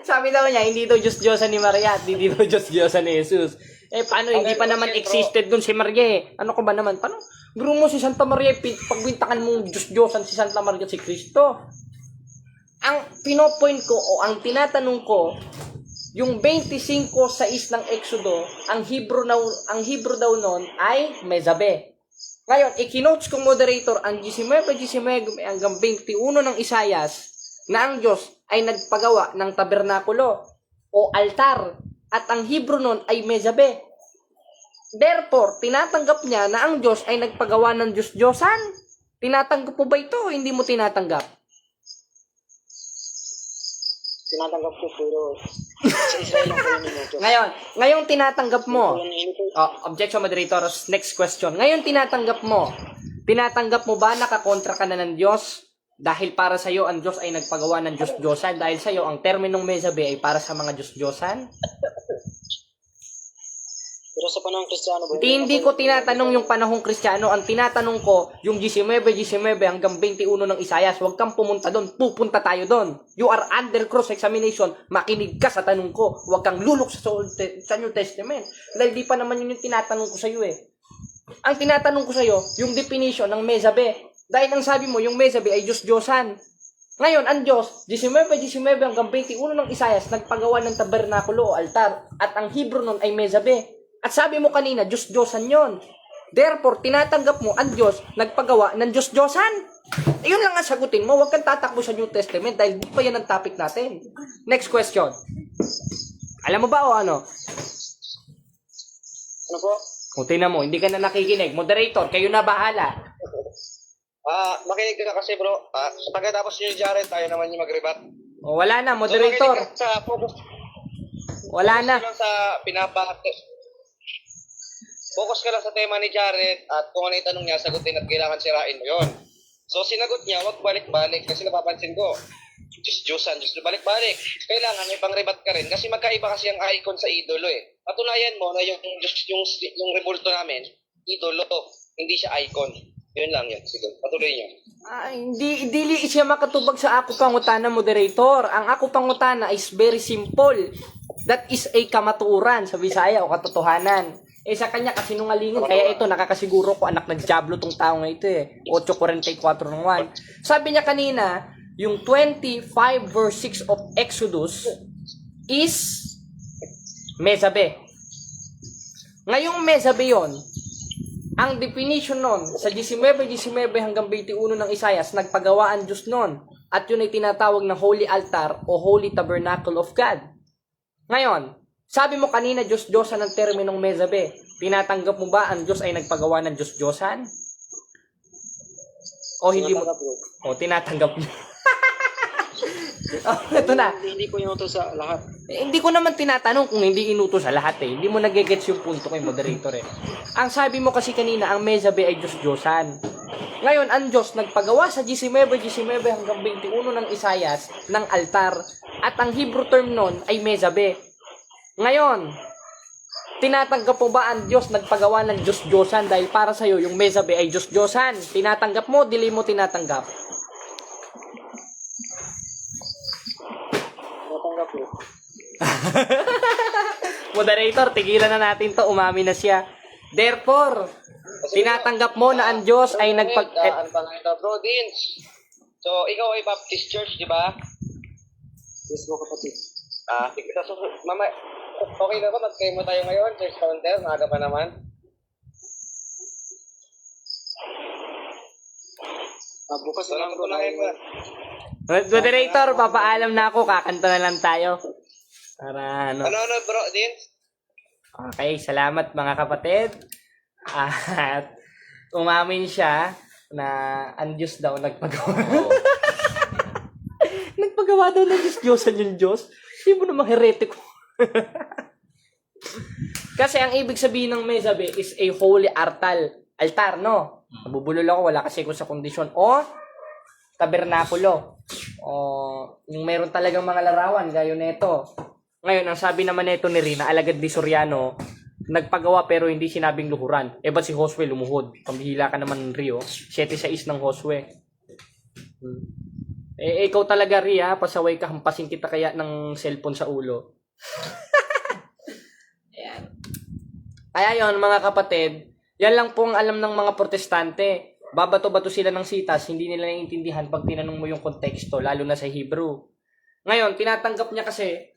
Sabi daw niya, hindi daw Diyos-Diyosan ni Maria at hindi daw Diyos-Diyosan ni Jesus. Paano hindi pa naman existed dun si Maria eh? Ano ko ba naman? Paano? Biro mo si Santa Maria, pagbintakan mong Diyos-Diyosan si Santa Maria si Kristo. Ang pinopoint ko o ang tinatanong ko, yung 25 sa ng Exodo, ang Hebrew daw nun ay Mezabe. Ngayon, ikinotes kong Moderator ang 19:19 hanggang 21 ng Isayas na ang Diyos ay nagpagawa ng tabernakulo o altar at ang Hebrew nun ay Mezabe. Therefore, tinatanggap niya na ang Diyos ay nagpagawa ng Diyos-Diyosan. Tinatanggap mo ba ito o hindi mo tinatanggap? Tinatanggap ko pero sa Israel lang po yun yung Ngayong tinatanggap mo. Hindi po. Objection, Moderator. Next question. Ngayon tinatanggap mo ba nakakontra ka na ng Diyos? Dahil para sa iyo ang Diyos ay nagpagawa ng Diyos-Diyosan. Dahil sa iyo ang terminong Mezabe ay para sa mga Diyos-Diyosan? Pero sa panahon Kristiyano, bro, Hindi ko tinatanong yung panahong Kristiyano. Ang tinatanong ko, yung 19 hanggang 21 ng Isayas. Huwag kang pumunta doon. Pupunta tayo doon. You are under cross-examination. Makinig ka sa tanong ko. Huwag kang lulok sa New Testament. Dahil di pa naman yun yung tinatanong ko sa iyo eh. Ang tinatanong ko sa iyo, yung definition ng mezabe. Dahil ang sabi mo, yung mezabe ay Diyos-Diyosan. Ngayon, ang Diyos, 19 hanggang 21 ng Isayas, nagpagawa ng tabernakulo o altar. At ang Hebrew nun ay mezabe. At sabi mo kanina, Diyos-Diyosan yon. Therefore, tinatanggap mo ang Diyos nagpagawa ng Diyos-Diyosan. Ayun lang ang sagutin mo. Huwag kang tatakbo sa New Testament dahil di pa yan ang topic natin. Next question. Alam mo ba o ano? Ano po? O tingnan mo, hindi ka na nakikinig. Moderator, kayo na bahala. Makinig ka kasi bro. Pagkatapos yun, Jared, tayo naman yung mag-rebat. O wala na, So, moderator. makinig ka sa focus. Wala na. Focus ka lang sa focus ka lang sa tema ni Jared at kung ano yung tanong niya, sagutin at kailangan sirain mo yun. So, sinagot niya, wag balik-balik kasi napapansin ko. Diyos-Diyosan, Diyos balik-balik. Kailangan may pang-rebat ka rin kasi magkaiba kasi ang icon sa idolo eh. Patunayan mo na yung rebulto namin, idolo, hindi siya icon. Yun lang yun. Sige, patuloy niyo. Hindi siya makatubag sa ako pangutana, moderator. Ang ako pangutana is very simple. That is a kamatuuran sa Bisaya o katotohanan. Sa kanya kasinungalingan, kaya ito nakakasiguro ko anak nagdiablo tong tao nga ito eh. 8:44 ng 1. Sabi niya kanina, yung 25 verse 6 of Exodus is mezabe. Ngayong mezabe yon, ang definition nun, sa 19 hanggang 21 ng Isayas, nagpagawaan Diyos nun. At yun ay tinatawag na Holy Altar o Holy Tabernacle of God. Ngayon, sabi mo kanina, Diyos-Diyosan ang terminong mezabe. Tinatanggap mo ba ang Diyos ay nagpagawa ng Diyos-Diyosan? O hindi mo? O tinatanggap mo? Ito na. Hindi ko inuto sa lahat. Hindi ko naman tinatanong kung hindi inuto sa lahat eh. Hindi mo nagigets yung punto ko yung moderator eh. Ang sabi mo kasi kanina, ang mezabe ay Diyos-Diyosan. Ngayon, ang Diyos nagpagawa sa 19 hanggang 21 ng Isayas ng altar. At ang Hebrew term nun ay mezabe. Ngayon, tinatanggap mo ba ang Diyos nagpagawa ng Diyos-Diyosan dahil para sa'yo yung mezabe ay Diyos-Diyosan? Tinatanggap mo, dili mo tinatanggap? Natanggap ko. Moderator, tigilan na natin to, umami na siya. Therefore, tinatanggap mo na ang Diyos ay Ano pa nga ito, bro, Dins? So, ikaw ay Baptist Church, di ba? Yes po, kapatid. So, mama, okay na ba? Mag-kayo mo tayo ngayon, Church Founder, maaga pa naman. Bukas So, na lang lang po ko na tayo. Moderator, papaalam na ako, kakanta na lang tayo. Para ano. Ano, bro, Dins? Okay, salamat mga kapatid. At umamin siya na ang Diyos daw nagpagawa. Nagpagawa daw ng Diyos-Diyosan yung Diyos. Hindi mo naman heretiko. Kasi ang ibig sabihin ng mezabe is a holy altar, no? Nabubulol ako, wala kasi ko sa kondisyon. O tabernakulo. O yung meron talagang mga larawan, gaya nito. Ngayon, ang sabi naman nito ni Rina, alagad di Soriano, nagpagawa pero hindi sinabing luhuran. Ba't si Josue lumuhod? Pambihila ka naman, Rio. 7-6 ng Josue. Ikaw talaga, Ria, pasaway ka, hampasin kita kaya ng cellphone sa ulo. Ayan. Kaya yon mga kapatid, yan lang pong alam ng mga protestante. Babato-bato sila ng sitas, hindi nila naiintindihan pag tinanong mo yung konteksto, lalo na sa Hebrew. Ngayon, tinatanggap niya kasi,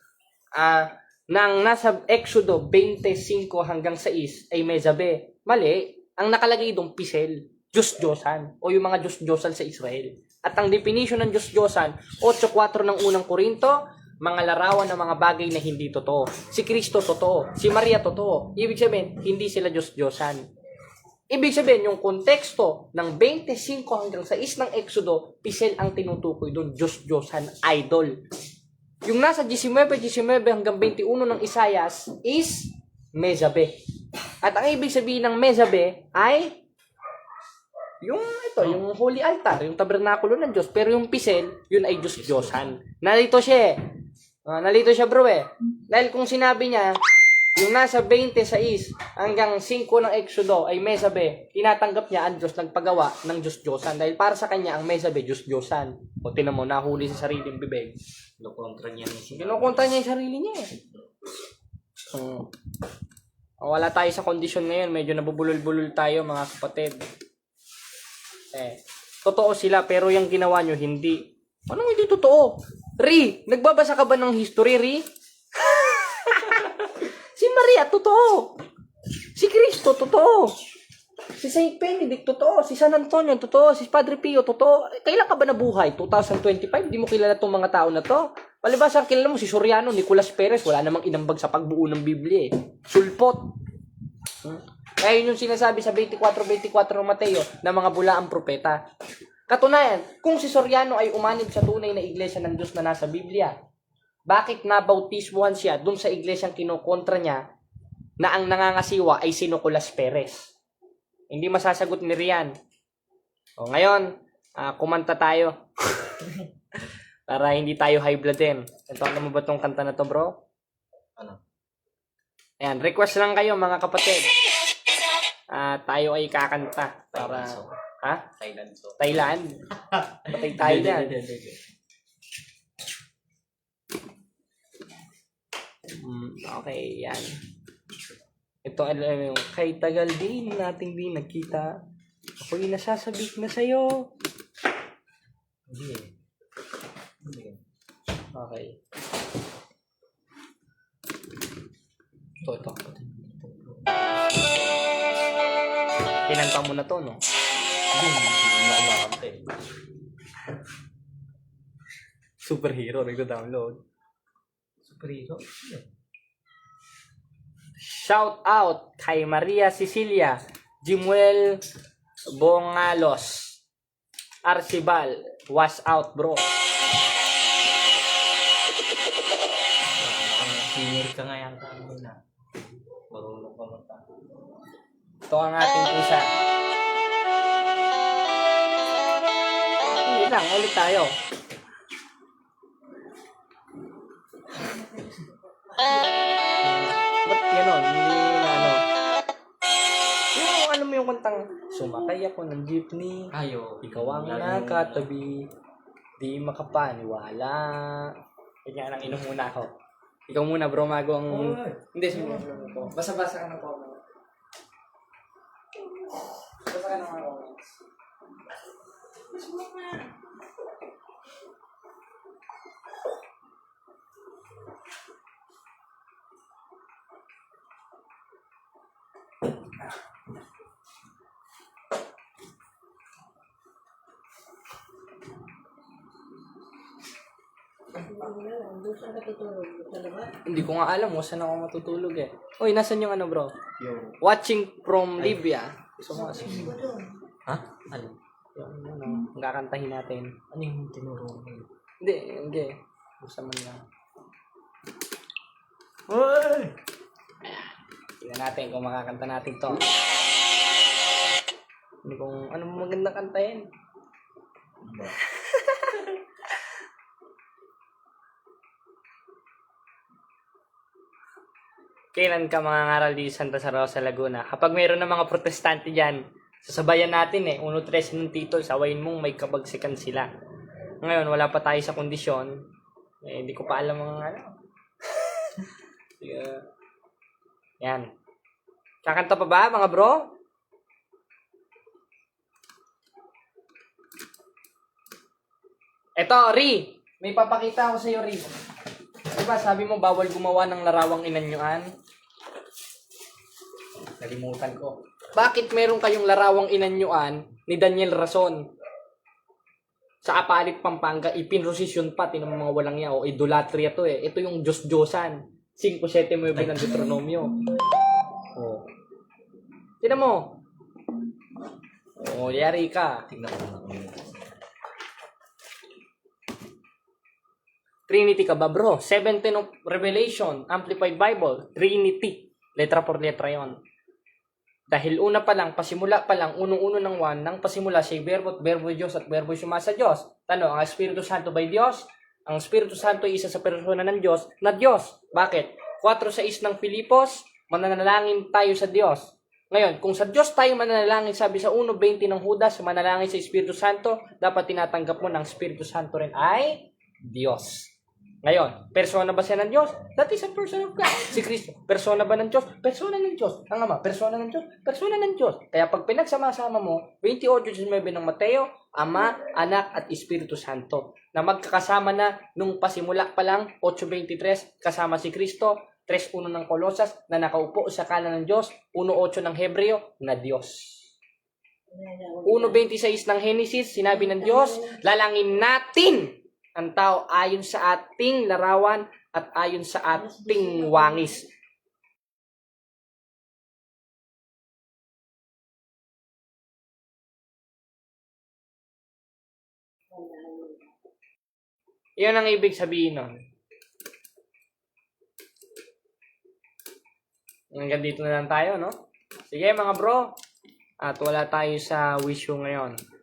nang nasa Exodo 25 hanggang 6 ay mezabe. Mali, ang nakalagay doon, pisel, Diyos-Diyosan, o yung mga Diyos-Diyosan sa Israel. At ang definition ng Diyos-Diyosan, 8:4 ng unang Korinto, mga larawan ng mga bagay na hindi totoo. Si Kristo totoo, si Maria totoo. Ibig sabihin, hindi sila Diyos-Diyosan. Ibig sabihin, yung konteksto ng 25 hanggang 6 ng Exodo, pisel ang tinutukoy doon, Diyos-Diyosan, idol. Yung nasa 19 hanggang 21 ng Isayas is mezabe. At ang ibig sabihin ng mezabe ay yung yung holy altar, yung tabernakulo ng Diyos. Pero yung pisel, yun ay Diyos-Diyosan. Nalito siya bro eh. Dahil kung sinabi niya, Yung nasa 26 hanggang 5 ng Exodo ay mesabe, tinatanggap niya ang Diyos nagpagawa ng Diyos-Diyosan. Dahil para sa kanya, ang mesabe, Diyos-Diyosan. O tinan mo, nahuli sa sariling bibig. Kinukontra niya ni siya. Kinukontra niya yung sarili niya eh. Wala tayo sa kondisyon ngayon. Medyo nabubulol-bulol tayo mga kapatid. Totoo sila pero yung ginawa nyo hindi. Anong hindi totoo? Ri, nagbabasa ka ba ng history, Ri? Si Maria, totoo. Si Cristo, totoo. Si Saint Benedict, totoo. Si San Antonio, totoo. Si Padre Pio, totoo. Kailan ka ba nabuhay? 2025? Di mo kilala tong mga tao na to? Palibasa, kilala mo si Soriano, Nicolas Perez, wala namang inambag sa pagbuo ng Biblia eh. Sulpot. Kaya yun yung sinasabi sa 24-24 Mateo na mga bulaang propeta. Katunayan, kung si Soriano ay umanib sa tunay na iglesia ng Diyos na nasa Biblia, bakit nabautismuhan siya dun sa iglesyang kinukontra niya na ang nangangasiwa ay si Nicolas Perez? Hindi masasagot ni Rian. O ngayon, kumanta tayo. Para hindi tayo high blood din. Ito, ano mo ba tong kanta na to, bro? Ano? Ayan, request lang kayo mga kapatid. Tayo ay kakanta. Para, ha? Thailand so. Thailand? Patay tayo dyan. Okay, yan. Ito, alam mo, kay tagal din nating di nagkita. Ako'y nasasabik na sa'yo. Hindi eh. Okay. Ito. Kinanta mo na to, no? Superhero, nagdo-download. Superhero? Shout out kay Maria Cecilia, Jimuel Bongalos, Arcibal, was out bro. Senior ka nga yan na. Marunong ka mata. Ito ang ating pusa. Hindi lang, ulit tayo. Ba't gano'n? Hindi na ano. Yung ano mo yung kantang, sumakay ako ng jeepney. Ayo. Ikaw ang nakatabi. Di makapaniwala. Kanya lang, inom muna ako. Ikaw muna bro, mago ang... Hindi, sige. Basa-basa ka ng comments. Basa ka ng mga comments. Hindi ko nga alam, saan ako matutulog eh. Uy, nasan yung ano bro? Yung. Watching from Libya. Gusto mo kasi. Ha? Ano? Yung ano, ang kakantahin natin. Ano yung tinuro mo? Hindi. Gusto mo lang. Uy! Tingnan natin kung makakanta natin to. Hindi kung ano magandang kantahin. Kailan ka mangangaral di Santa Rosa, Laguna? Kapag mayroon ng mga protestante dyan, sasabayan natin 1-3 ng tito, sawayin mong may kabagsikan sila. Ngayon, wala pa tayo sa kondisyon. Hindi ko pa alam mga ano. Yan. Kakanta pa ba, mga bro? Eto, Ri. May papakita ako sa'yo, Ri. Diba, sabi mo bawal gumawa ng larawang inanyuan? Nalimutan ko. Bakit meron kayong larawang inanyuan ni Daniel Rason? Sa Apalit, Pampanga, ipinrosisyon pa, tinang mga walang yaw, idolatria to eh. Ito yung Diyos-Diyosan. 5-7-9 ng Deuteronomio. Oh. Tignan mo. Oh, yari ka. Tingnan ko na kung Trinity ka ba, bro? 17 of Revelation, Amplified Bible, Trinity. Letra por letra yon. Dahil una pa lang, pasimula pa lang, unong-uno ng 1, nang pasimula siya verbo at verbo Diyos at verbo sumasa Diyos. Tanong, ang Espiritu Santo ba Diyos? Ang Espiritu Santo ay isa sa persona ng Diyos na Diyos. Bakit? 4:6 ng Filipos, mananalangin tayo sa Diyos. Ngayon, kung sa Diyos tayo mananalangin, sabi sa 1:20 ng Judas, manalangin sa Espiritu Santo, dapat tinatanggap mo ng Espiritu Santo rin ay Diyos. Ngayon, persona ba siya ng Diyos? That is a person of God. Si Kristo, persona ba ng Diyos? Persona ng Diyos. Ang Ama, persona ng Diyos? Persona ng Diyos. Kaya pag pinagsama-sama mo, 28:19 ng Mateo, Ama, Anak, at Espiritu Santo, na magkakasama na nung pasimula pa lang, 8:23, kasama si Kristo, 3:1 ng Kolosas, na nakaupo sa kanan ng Diyos, 1:8 ng Hebreo, na Diyos. 1:26 ng Henesis, sinabi ng Diyos, lalangin natin ang tao ayon sa ating larawan at ayon sa ating wangis. Iyon ang ibig sabihin nun. Hanggang dito na lang tayo, no? Sige mga bro. At wala tayo sa wisyo ngayon.